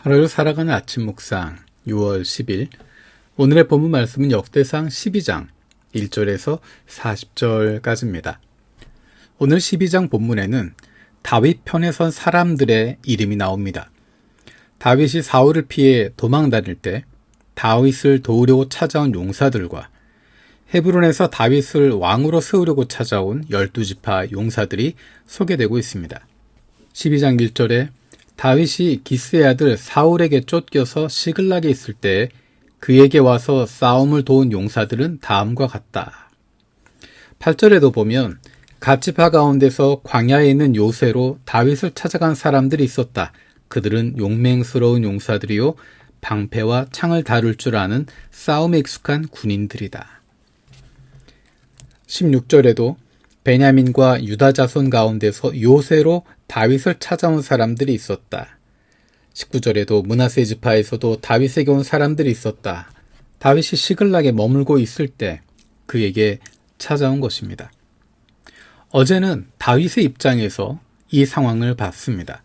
하루를 살아가는 아침 묵상 6월 10일 오늘의 본문 말씀은 역대상 12장 1절에서 40절까지입니다. 오늘 12장 본문에는 다윗 편에 선 사람들의 이름이 나옵니다. 다윗이 사울을 피해 도망 다닐 때 다윗을 도우려고 찾아온 용사들과 헤브론에서 다윗을 왕으로 세우려고 찾아온 12지파 용사들이 소개되고 있습니다. 12장 1절에 다윗이 기스의 아들 사울에게 쫓겨서 시글락에 있을 때 그에게 와서 싸움을 도운 용사들은 다음과 같다. 8절에도 보면 갓지파 가운데서 광야에 있는 요새로 다윗을 찾아간 사람들이 있었다. 그들은 용맹스러운 용사들이요 방패와 창을 다룰 줄 아는 싸움에 익숙한 군인들이다. 16절에도 베냐민과 유다 자손 가운데서 요새로 다윗을 찾아온 사람들이 있었다. 19절에도 므낫세 지파에서도 다윗에게 온 사람들이 있었다. 다윗이 시글락에 머물고 있을 때 그에게 찾아온 것입니다. 어제는 다윗의 입장에서 이 상황을 봤습니다.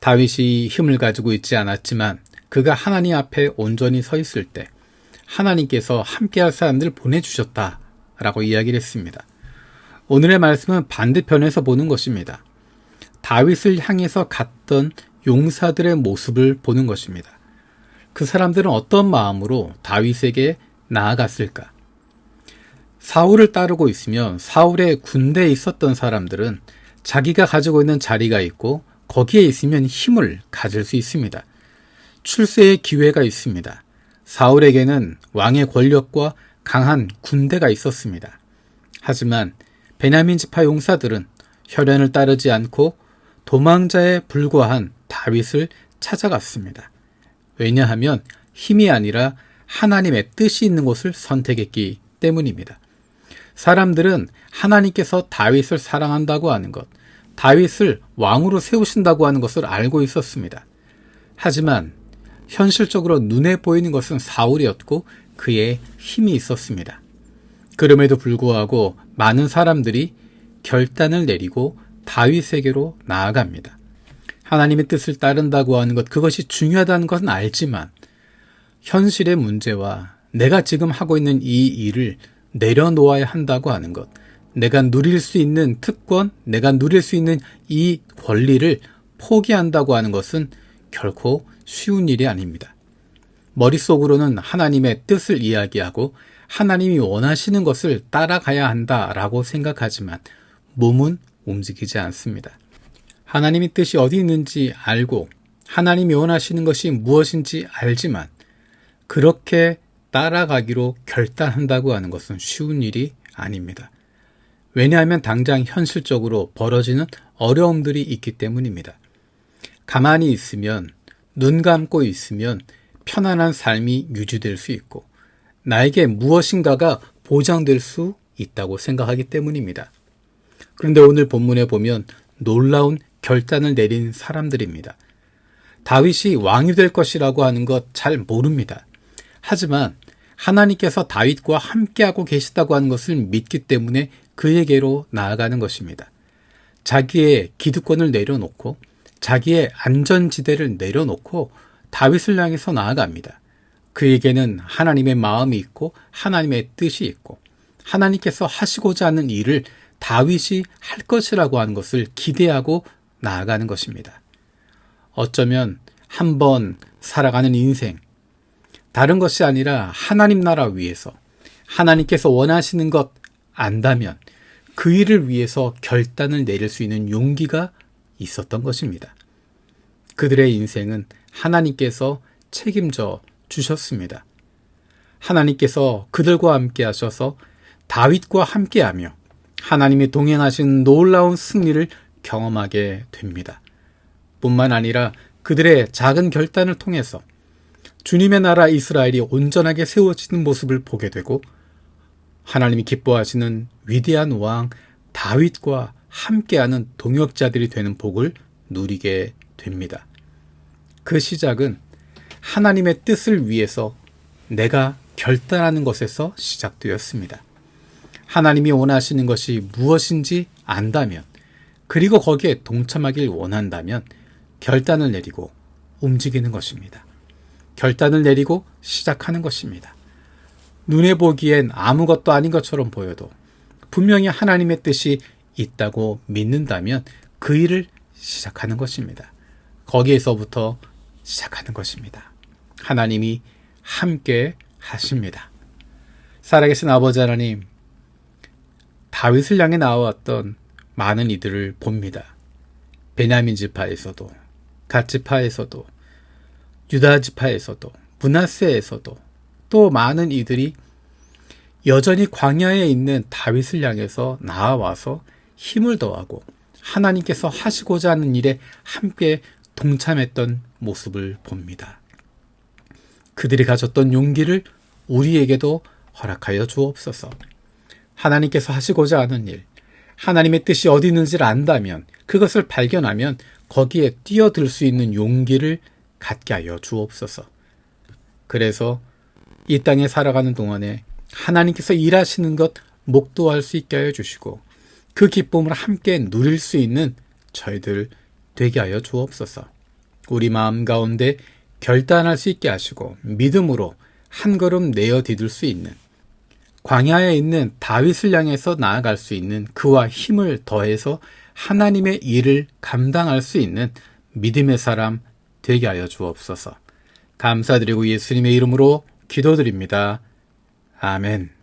다윗이 힘을 가지고 있지 않았지만 그가 하나님 앞에 온전히 서 있을 때 하나님께서 함께할 사람들을 보내주셨다라고 이야기를 했습니다. 오늘의 말씀은 반대편에서 보는 것입니다. 다윗을 향해서 갔던 용사들의 모습을 보는 것입니다. 그 사람들은 어떤 마음으로 다윗에게 나아갔을까? 사울을 따르고 있으면 사울의 군대에 있었던 사람들은 자기가 가지고 있는 자리가 있고 거기에 있으면 힘을 가질 수 있습니다. 출세의 기회가 있습니다. 사울에게는 왕의 권력과 강한 군대가 있었습니다. 하지만 베냐민 지파 용사들은 혈연을 따르지 않고 도망자에 불과한 다윗을 찾아갔습니다. 왜냐하면 힘이 아니라 하나님의 뜻이 있는 곳을 선택했기 때문입니다. 사람들은 하나님께서 다윗을 사랑한다고 하는 것, 다윗을 왕으로 세우신다고 하는 것을 알고 있었습니다. 하지만 현실적으로 눈에 보이는 것은 사울이었고 그의 힘이 있었습니다. 그럼에도 불구하고 많은 사람들이 결단을 내리고 다윗에게로 나아갑니다. 하나님의 뜻을 따른다고 하는 것, 그것이 중요하다는 것은 알지만 현실의 문제와 내가 지금 하고 있는 이 일을 내려놓아야 한다고 하는 것, 내가 누릴 수 있는 특권, 내가 누릴 수 있는 이 권리를 포기한다고 하는 것은 결코 쉬운 일이 아닙니다. 머릿속으로는 하나님의 뜻을 이야기하고 하나님이 원하시는 것을 따라가야 한다라고 생각하지만 몸은 움직이지 않습니다. 하나님의 뜻이 어디 있는지 알고 하나님이 원하시는 것이 무엇인지 알지만 그렇게 따라가기로 결단한다고 하는 것은 쉬운 일이 아닙니다. 왜냐하면 당장 현실적으로 벌어지는 어려움들이 있기 때문입니다. 가만히 있으면, 눈 감고 있으면 편안한 삶이 유지될 수 있고 나에게 무엇인가가 보장될 수 있다고 생각하기 때문입니다. 그런데 오늘 본문에 보면 놀라운 결단을 내린 사람들입니다. 다윗이 왕이 될 것이라고 하는 것 잘 모릅니다. 하지만 하나님께서 다윗과 함께하고 계시다고 하는 것을 믿기 때문에 그에게로 나아가는 것입니다. 자기의 기득권을 내려놓고 자기의 안전지대를 내려놓고 다윗을 향해서 나아갑니다. 그에게는 하나님의 마음이 있고 하나님의 뜻이 있고 하나님께서 하시고자 하는 일을 다윗이 할 것이라고 하는 것을 기대하고 나아가는 것입니다. 어쩌면 한번 살아가는 인생, 다른 것이 아니라 하나님 나라 위해서 하나님께서 원하시는 것 안다면 그 일을 위해서 결단을 내릴 수 있는 용기가 있었던 것입니다. 그들의 인생은 하나님께서 책임져 주셨습니다. 하나님께서 그들과 함께 하셔서 다윗과 함께하며 하나님이 동행하신 놀라운 승리를 경험하게 됩니다. 뿐만 아니라 그들의 작은 결단을 통해서 주님의 나라 이스라엘이 온전하게 세워지는 모습을 보게 되고 하나님이 기뻐하시는 위대한 왕 다윗과 함께하는 동역자들이 되는 복을 누리게 됩니다. 그 시작은 하나님의 뜻을 위해서 내가 결단하는 것에서 시작되었습니다. 하나님이 원하시는 것이 무엇인지 안다면, 그리고 거기에 동참하길 원한다면 결단을 내리고 움직이는 것입니다. 결단을 내리고 시작하는 것입니다. 눈에 보기엔 아무것도 아닌 것처럼 보여도 분명히 하나님의 뜻이 있다고 믿는다면 그 일을 시작하는 것입니다. 거기에서부터 시작하는 것입니다. 하나님이 함께 하십니다. 살아계신 아버지 하나님, 다윗을 향해 나와왔던 많은 이들을 봅니다. 베냐민 지파에서도, 갓 지파에서도, 유다 지파에서도, 므낫세에서도 또 많은 이들이 여전히 광야에 있는 다윗을 향해서 나아와서 힘을 더하고 하나님께서 하시고자 하는 일에 함께 동참했던 모습을 봅니다. 그들이 가졌던 용기를 우리에게도 허락하여 주옵소서. 하나님께서 하시고자 하는 일, 하나님의 뜻이 어디 있는지를 안다면, 그것을 발견하면 거기에 뛰어들 수 있는 용기를 갖게 하여 주옵소서. 그래서 이 땅에 살아가는 동안에 하나님께서 일하시는 것 목도할 수 있게 하여 주시고 그 기쁨을 함께 누릴 수 있는 저희들 되게 하여 주옵소서. 우리 마음 가운데 결단할 수 있게 하시고 믿음으로 한 걸음 내어 디딜 수 있는, 광야에 있는 다윗을 향해서 나아갈 수 있는 그와 힘을 더해서 하나님의 일을 감당할 수 있는 믿음의 사람 되게 하여 주옵소서. 감사드리고 예수님의 이름으로 기도드립니다. 아멘.